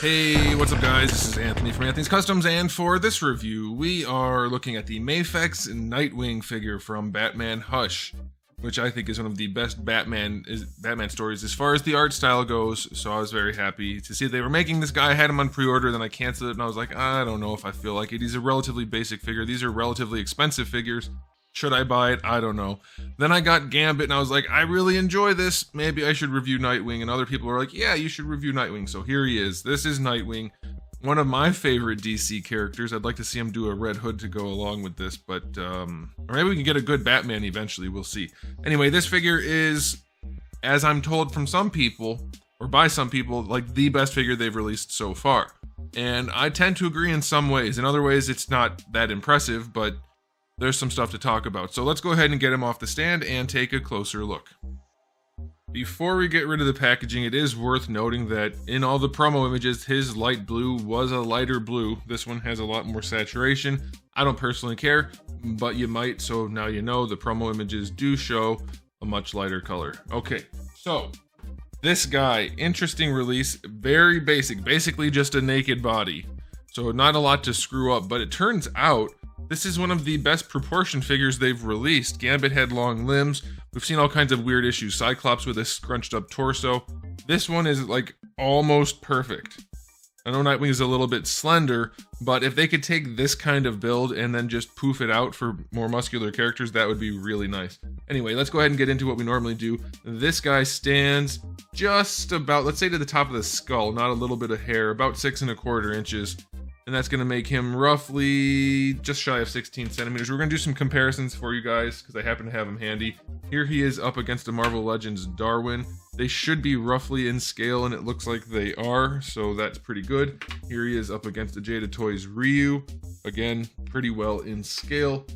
Hey, what's up guys? This is Anthony from Anthony's Customs, and for this review, we are looking at the Mafex Nightwing figure from Batman Hush, which I think is one of the best Batman stories as far as the art style goes, so I was very happy to see they were making this guy. I had him on pre-order, then I canceled it, and I was like, I don't know if I feel like it. He's a relatively basic figure. These are relatively expensive figures. Should I buy it? I don't know. Then I got Gambit and I was like, I really enjoy this. Maybe I should review Nightwing. And other people were like, yeah, you should review Nightwing. So here he is. This is Nightwing. One of my favorite DC characters. I'd like to see him do a Red Hood to go along with this, but, or maybe we can get a good Batman eventually. We'll see. Anyway, this figure is, as I'm told from some people, or by some people, like the best figure they've released so far. And I tend to agree in some ways. In other ways, it's not that impressive, but there's some stuff to talk about. So let's go ahead and get him off the stand and take a closer look. Before we get rid of the packaging, it is worth noting that in all the promo images, his light blue was a lighter blue. This one has a lot more saturation. I don't personally care, but you might, so now you know the promo images do show a much lighter color. Okay, so this guy, interesting release, very basic, basically just a naked body. So not a lot to screw up, but it turns out this is one of the best proportioned figures they've released. Gambit had long limbs. We've seen all kinds of weird issues. Cyclops with a scrunched up torso. This one is like almost perfect. I know Nightwing is a little bit slender, but if they could take this kind of build and then just poof it out for more muscular characters, that would be really nice. Anyway, let's go ahead and get into what we normally do. This guy stands just about, let's say to the top of the skull, not a little bit of hair, about 6¼ inches. And that's going to make him roughly just shy of 16 centimeters. We're going to do some comparisons for you guys because I happen to have him handy. Here he is up against a Marvel Legends Darwin. They should be roughly in scale, and it looks like they are, so that's pretty good. Here he is up against a Jada Toys Ryu. Again, pretty well in scale.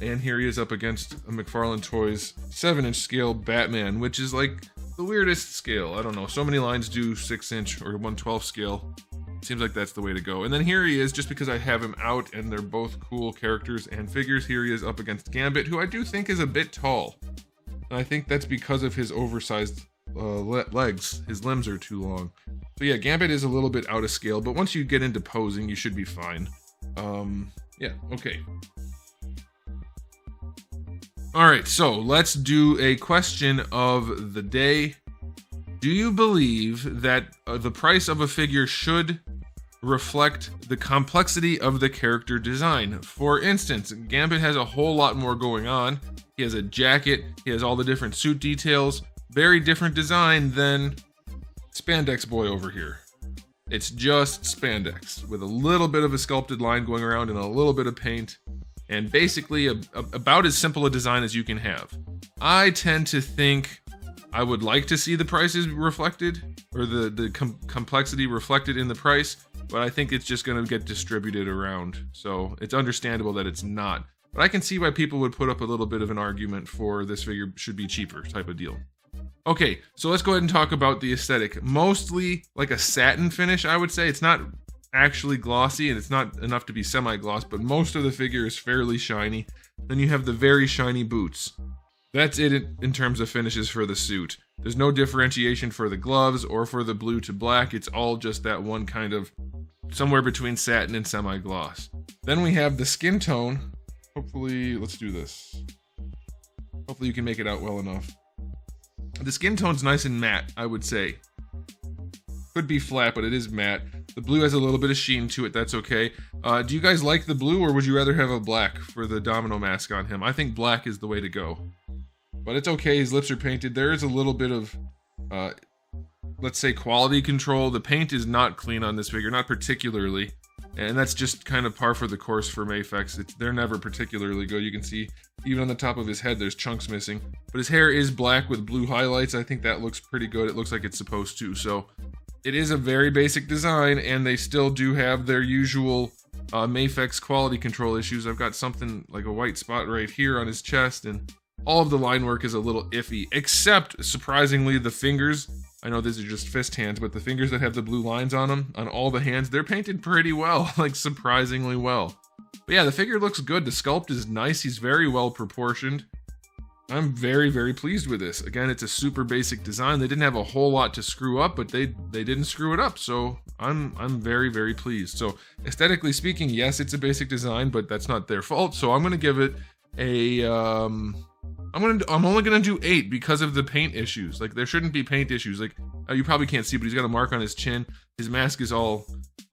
And here he is up against a McFarlane Toys 7-inch scale Batman, which is like the weirdest scale. I don't know. So many lines do 6-inch or 1/12 scale. Seems like that's the way to go. And then here he is, just because I have him out and they're both cool characters and figures. Here he is up against Gambit, who I do think is a bit tall. And I think that's because of his oversized legs. His limbs are too long. So yeah, Gambit is a little bit out of scale, but once you get into posing, you should be fine. Yeah, okay. All right, so let's do a question of the day. Do you believe that the price of a figure should reflect the complexity of the character design? For instance, Gambit has a whole lot more going on. He has a jacket, he has all the different suit details, very different design than Spandex Boy over here. It's just spandex with a little bit of a sculpted line going around and a little bit of paint, and basically about as simple a design as you can have. I tend to think I would like to see the prices reflected, or the complexity reflected in the price, but I think it's just going to get distributed around. So it's understandable that it's not. But I can see why people would put up a little bit of an argument for this figure should be cheaper type of deal. Okay, so let's go ahead and talk about the aesthetic. Mostly like a satin finish, I would say. It's not actually glossy, and it's not enough to be semi-gloss, but most of the figure is fairly shiny. Then you have the very shiny boots. That's it in terms of finishes for the suit. There's no differentiation for the gloves or for the blue to black. It's all just that one kind of somewhere between satin and semi-gloss. Then we have the skin tone. Hopefully, let's do this. Hopefully you can make it out well enough. The skin tone's nice and matte, I would say. Could be flat, but it is matte. The blue has a little bit of sheen to it, that's okay. Do you guys like the blue, or would you rather have a black for the domino mask on him? I think black is the way to go. But it's okay, his lips are painted. There is a little bit of, let's say, quality control. The paint is not clean on this figure, not particularly. And that's just kind of par for the course for Mafex. They're never particularly good. You can see, even on the top of his head, there's chunks missing. But his hair is black with blue highlights. I think that looks pretty good. It looks like it's supposed to. So it is a very basic design, and they still do have their usual Mafex quality control issues. I've got something like a white spot right here on his chest, and all of the line work is a little iffy, except, surprisingly, the fingers. I know these are just fist hands, but the fingers that have the blue lines on them, on all the hands, they're painted pretty well, like surprisingly well. But yeah, the figure looks good. The sculpt is nice. He's very well proportioned. I'm very, very pleased with this. Again, it's a super basic design. They didn't have a whole lot to screw up, but they didn't screw it up. So I'm very, very pleased. So aesthetically speaking, yes, it's a basic design, but that's not their fault. So I'm gonna give it a I'm only gonna do 8 because of the paint issues. Like, there shouldn't be paint issues. Like, you probably can't see, but he's got a mark on his chin. His mask is all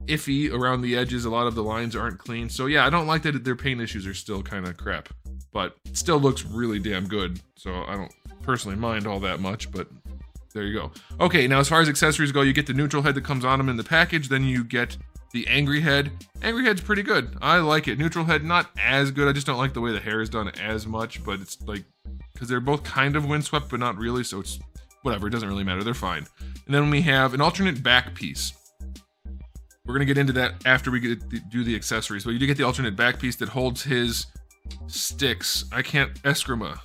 iffy around the edges. A lot of the lines aren't clean. So yeah, I don't like that their paint issues are still kind of crap, but it still looks really damn good. So I don't personally mind all that much, but there you go. Okay, now as far as accessories go, you get the neutral head that comes on him in the package. Then you get the angry head. Angry head's pretty good. I like it. Neutral head, not as good. I just don't like the way the hair is done as much, but it's like, because they're both kind of windswept, but not really, so it's whatever. It doesn't really matter. They're fine. And then we have an alternate back piece. We're going to get into that after we do the accessories, but you do get the alternate back piece that holds his sticks. Eskrima,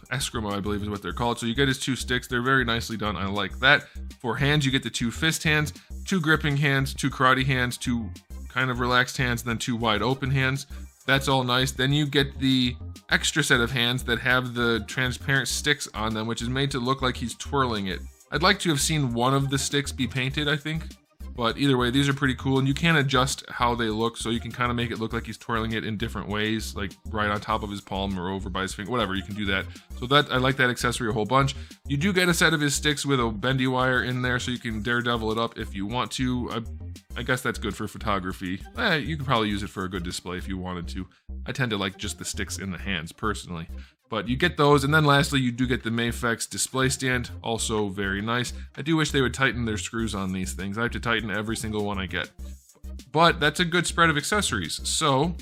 I believe is what they're called. So you get his 2 sticks. They're very nicely done. I like that. For hands, you get the 2 fist hands, 2 gripping hands, 2 karate hands, 2 kind of relaxed hands, and then 2 wide open hands. That's all nice. Then you get the extra set of hands that have the transparent sticks on them, which is made to look like he's twirling it. I'd like to have seen one of the sticks be painted, I think. But either way, these are pretty cool, and you can adjust how they look, so you can kind of make it look like he's twirling it in different ways, like right on top of his palm or over by his finger, whatever, you can do that. So that, I like that accessory a whole bunch. You do get a set of his sticks with a bendy wire in there, so you can daredevil it up if you want to. I guess that's good for photography. You could probably use it for a good display if you wanted to. I tend to like just the sticks in the hands, personally. But you get those, and then lastly, you do get the Mafex display stand, also very nice. I do wish they would tighten their screws on these things. I have to tighten every single one I get. But that's a good spread of accessories. So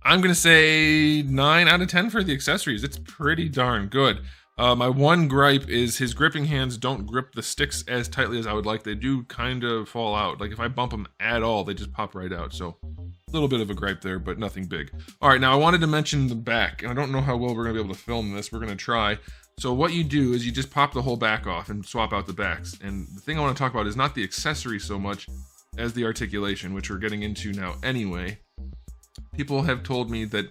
I'm going to say 9 out of 10 for the accessories. It's pretty darn good. My one gripe is his gripping hands don't grip the sticks as tightly as I would like. They do kind of fall out. Like, if I bump them at all, they just pop right out. So a little bit of a gripe there, but nothing big. All right, now I wanted to mention the back, and I don't know how well we're going to be able to film this. We're going to try. So what you do is you just pop the whole back off and swap out the backs. And the thing I want to talk about is not the accessory so much as the articulation, which we're getting into now anyway. People have told me that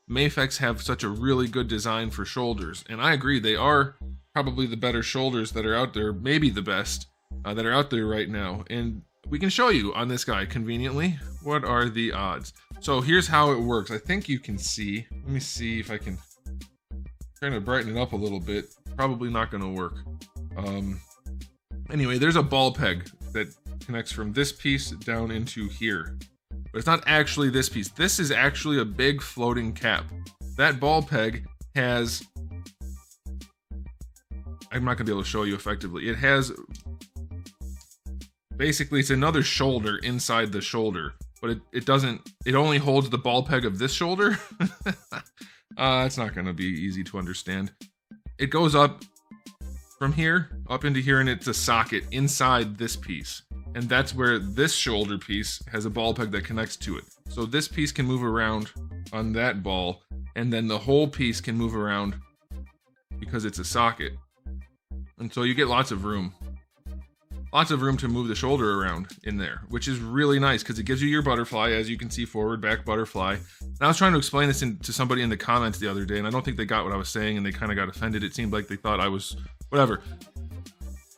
Mafex have such a really good design for shoulders, and I agree, they are probably the better shoulders that are out there, maybe the best that are out there right now. And we can show you on this guy conveniently. What are the odds? So here's how it works. I think you can see. Let me see if I can try to brighten it up a little bit. Probably not going to work. Anyway, there's a ball peg that connects from this piece down into here. But it's not actually this piece. This is actually a big floating cap. That ball peg has... I'm not going to be able to show you effectively. It has... Basically, it's another shoulder inside the shoulder. But it doesn't... It only holds the ball peg of this shoulder. It's not going to be easy to understand. It goes up from here, up into here, and it's a socket inside this piece. And that's where this shoulder piece has a ball peg that connects to it. So this piece can move around on that ball, and then the whole piece can move around because it's a socket. And so you get lots of room. Lots of room to move the shoulder around in there, which is really nice because it gives you your butterfly, as you can see, forward, back butterfly. And I was trying to explain this to somebody in the comments the other day, and I don't think they got what I was saying, and they kind of got offended. It seemed like they thought I was... whatever.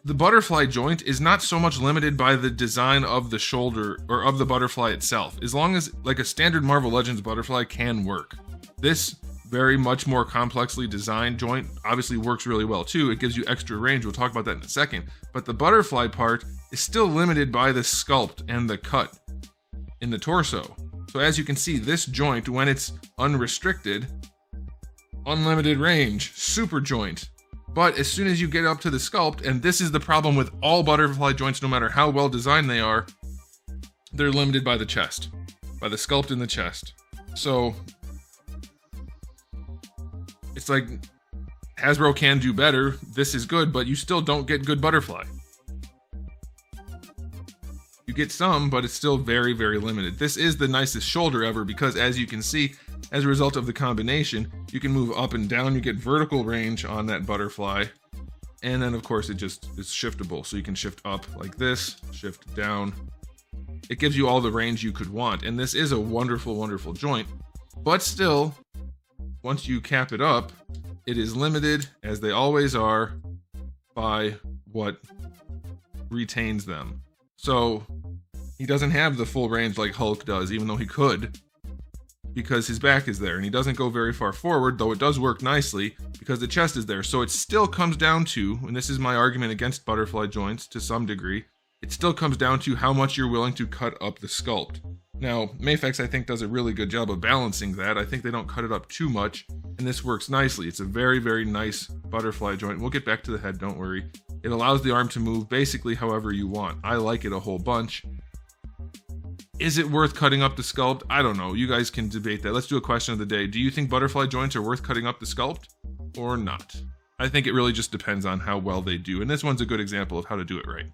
The butterfly joint is not so much limited by the design of the shoulder or of the butterfly itself. As long as, like, a standard Marvel Legends butterfly can work. This very much more complexly designed joint obviously works really well too. It gives you extra range. We'll talk about that in a second. But the butterfly part is still limited by the sculpt and the cut in the torso. So as you can see, this joint, when it's unrestricted, unlimited range, super joint. But as soon as you get up to the sculpt, and this is the problem with all butterfly joints, no matter how well designed they are, they're limited by the chest, by the sculpt in the chest. So it's like Hasbro can do better. This is good, but you still don't get good butterfly. You get some, but it's still very, very limited. This is the nicest shoulder ever because, as you can see, as a result of the combination, you can move up and down. You get vertical range on that butterfly. And then, of course, it just is shiftable. So you can shift up like this, shift down. It gives you all the range you could want. And this is a wonderful, wonderful joint. But still, once you cap it up, it is limited, as they always are, by what retains them. So he doesn't have the full range like Hulk does, even though he could, because his back is there, and he doesn't go very far forward, though it does work nicely because the chest is there. So it still comes down to, and this is my argument against butterfly joints to some degree, it still comes down to how much you're willing to cut up the sculpt. Now, Mafex, I think, does a really good job of balancing that. I think they don't cut it up too much, and this works nicely. It's a very, very nice butterfly joint. We'll get back to the head, don't worry. It allows the arm to move basically however you want. I like it a whole bunch. Is it worth cutting up the sculpt? I don't know. You guys can debate that. Let's do a question of the day. Do you think butterfly joints are worth cutting up the sculpt or not? I think it really just depends on how well they do, and this one's a good example of how to do it right.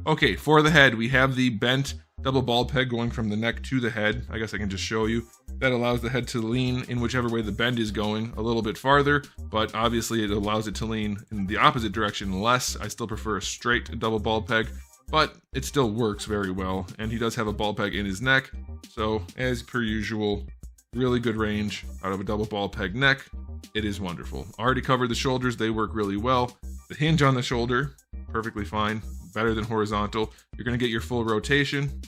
Okay, for the head, we have the bent double ball peg going from the neck to the head. I guess I can just show you. That allows the head to lean in whichever way the bend is going a little bit farther, but obviously it allows it to lean in the opposite direction less. I still prefer a straight double ball peg, but it still works very well, and he does have a ball peg in his neck, so as per usual, really good range out of a double ball peg neck. It is wonderful. Already covered the shoulders, they work really well. The hinge on the shoulder, perfectly fine, better than horizontal. You're gonna get your full rotation,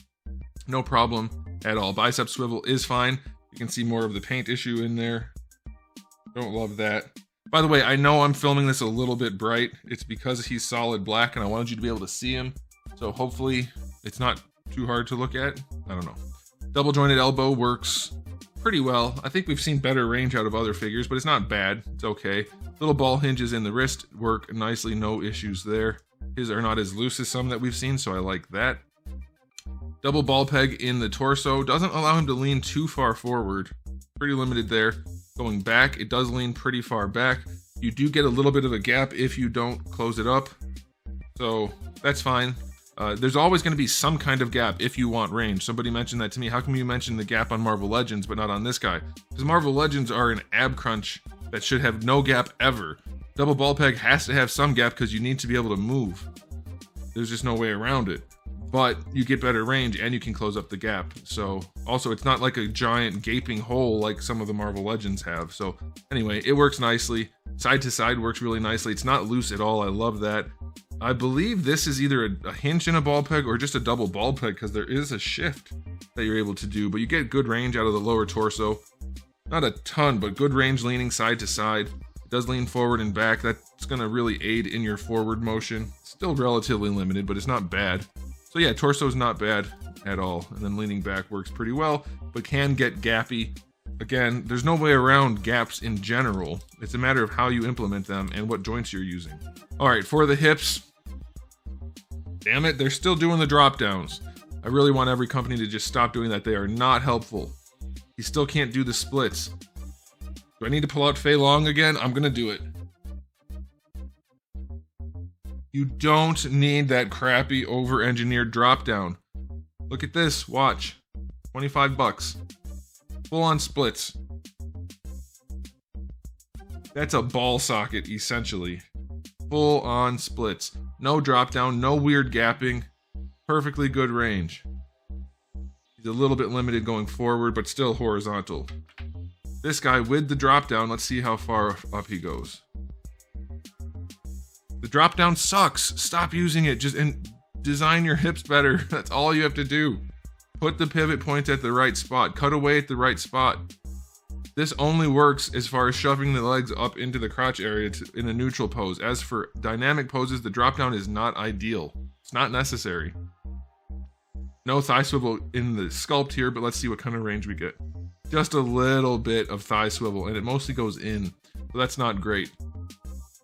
no problem at all. Bicep swivel is fine. You can see more of the paint issue in there. Don't love that. By the way, I know I'm filming this a little bit bright. It's because he's solid black and I wanted you to be able to see him. So hopefully it's not too hard to look at. I don't know. Double jointed elbow works pretty well. I think we've seen better range out of other figures, but it's not bad. It's okay. Little ball hinges in the wrist work nicely. No issues there. His are not as loose as some that we've seen, so I like that. Double ball peg in the torso doesn't allow him to lean too far forward. Pretty limited there. Going back, it does lean pretty far back. You do get a little bit of a gap if you don't close it up, so that's fine. There's always going to be some kind of gap if you want range. Somebody mentioned that to me. How come you mention the gap on Marvel Legends but not on this guy? Because Marvel Legends are an ab crunch that should have no gap ever. Double ball peg has to have some gap because you need to be able to move. There's just no way around it. But you get better range and you can close up the gap. So also it's not like a giant gaping hole like some of the Marvel Legends have. So anyway, it works nicely. Side to side works really nicely. It's not loose at all. I love that. I believe this is either a hinge in a ball peg or just a double ball peg because there is a shift that you're able to do, but you get good range out of the lower torso. Not a ton, but good range leaning side to side. It does lean forward and back. That's going to really aid in your forward motion. Still relatively limited, but it's not bad. So yeah, torso is not bad at all. And then leaning back works pretty well, but can get gappy. Again, there's no way around gaps in general. It's a matter of how you implement them and what joints you're using. All right, for the hips, damn it, they're still doing the drop downs. I really want every company to just stop doing that. They are not helpful. He still can't do the splits. Do I need to pull out Fei Long again? I'm gonna do it. You don't need that crappy over-engineered drop down. Look at this, watch. 25 bucks. Full on splits. That's a ball socket, essentially. Full on splits. No drop down, no weird gapping. Perfectly good range. He's a little bit limited going forward, but still horizontal. This guy with the drop down, let's see how far up he goes. The drop down sucks. Stop using it. Just design your hips better. That's all you have to do. Put the pivot point at the right spot. Cut away at the right spot. This only works as far as shoving the legs up into the crotch area in a neutral pose. As for dynamic poses, the drop down is not ideal. It's not necessary. No thigh swivel in the sculpt here, but let's see what kind of range we get. Just a little bit of thigh swivel, and it mostly goes in, so that's not great.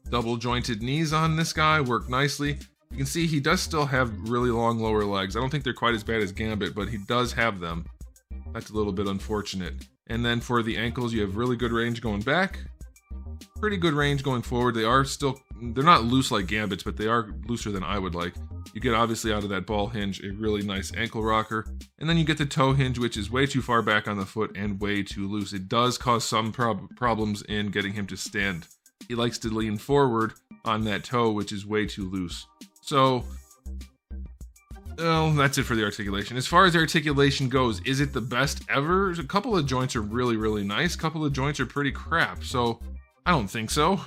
Double jointed knees on this guy work nicely. You can see he does still have really long lower legs. I don't think they're quite as bad as Gambit, but he does have them. That's a little bit unfortunate. And then for the ankles, you have really good range going back. Pretty good range going forward. They're not loose like Gambit's, but they are looser than I would like. You get obviously out of that ball hinge a really nice ankle rocker. And then you get the toe hinge, which is way too far back on the foot and way too loose. It does cause some problems in getting him to stand. He likes to lean forward on that toe, which is way too loose. So, well, that's it for the articulation. As far as the articulation goes, is it the best ever? A couple of joints are really, really nice. A couple of joints are pretty crap. So, I don't think so.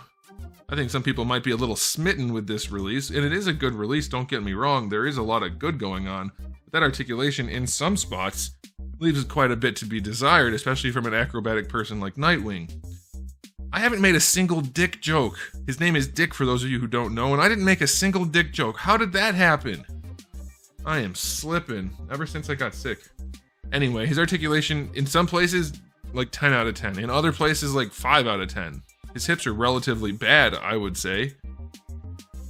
I think some people might be a little smitten with this release, and it is a good release, don't get me wrong. There is a lot of good going on, but that articulation in some spots leaves quite a bit to be desired, especially from an acrobatic person like Nightwing. I haven't made a single dick joke. His name is Dick for those of you who don't know, and I didn't make a single dick joke. How did that happen? I am slipping ever since I got sick. Anyway, his articulation in some places, like 10 out of 10. In other places, like 5 out of 10. His hips are relatively bad, I would say.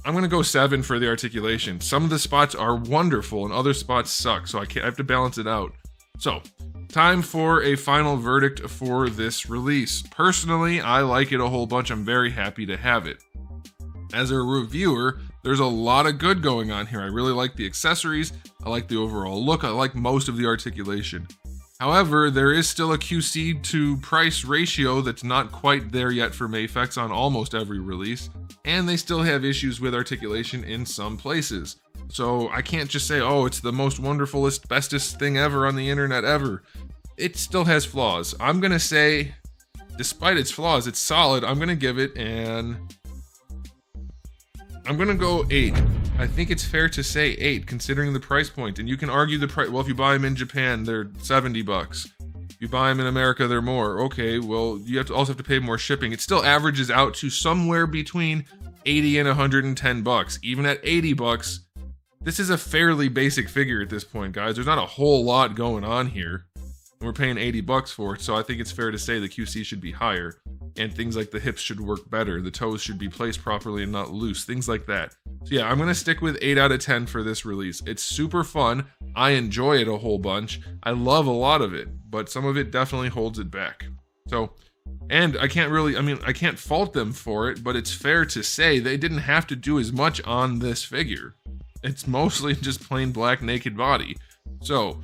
I'm gonna go 7 for the articulation. Some of the spots are wonderful and other spots suck, so I have to balance it out. So, time for a final verdict for this release. Personally, I like it a whole bunch. I'm very happy to have it. As a reviewer, there's a lot of good going on here. I really like the accessories, I like the overall look, I like most of the articulation. However, there is still a QC to price ratio that's not quite there yet for Mafex on almost every release, and they still have issues with articulation in some places. So I can't just say, oh, it's the most wonderfulest, bestest thing ever on the internet ever. It still has flaws. I'm gonna say, despite its flaws, it's solid. I'm gonna give it I'm gonna go 8. I think it's fair to say 8, considering the price point. And you can argue the price. Well, if you buy them in Japan, they're $70. If you buy them in America, they're more. Okay, well, you also have to pay more shipping. It still averages out to somewhere between 80 and 110 bucks. Even at 80 bucks, this is a fairly basic figure at this point, guys. There's not a whole lot going on here. And we're paying 80 bucks for it, so I think it's fair to say the QC should be higher. And things like the hips should work better. The toes should be placed properly and not loose. Things like that. So yeah, I'm going to stick with 8 out of 10 for this release. It's super fun. I enjoy it a whole bunch. I love a lot of it, but some of it definitely holds it back. So, and I can't fault them for it, but it's fair to say they didn't have to do as much on this figure. It's mostly just plain black naked body. So,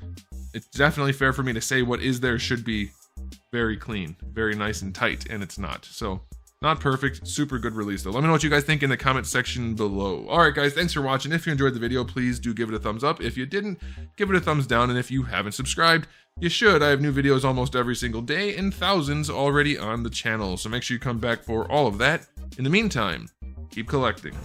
it's definitely fair for me to say what is there should be very clean, very nice and tight, and it's not. So, not perfect, super good release though. Let me know what you guys think in the comment section below. Alright guys, thanks for watching. If you enjoyed the video, please do give it a thumbs up. If you didn't, give it a thumbs down, and if you haven't subscribed, you should. I have new videos almost every single day, and thousands already on the channel, so make sure you come back for all of that. In the meantime, keep collecting.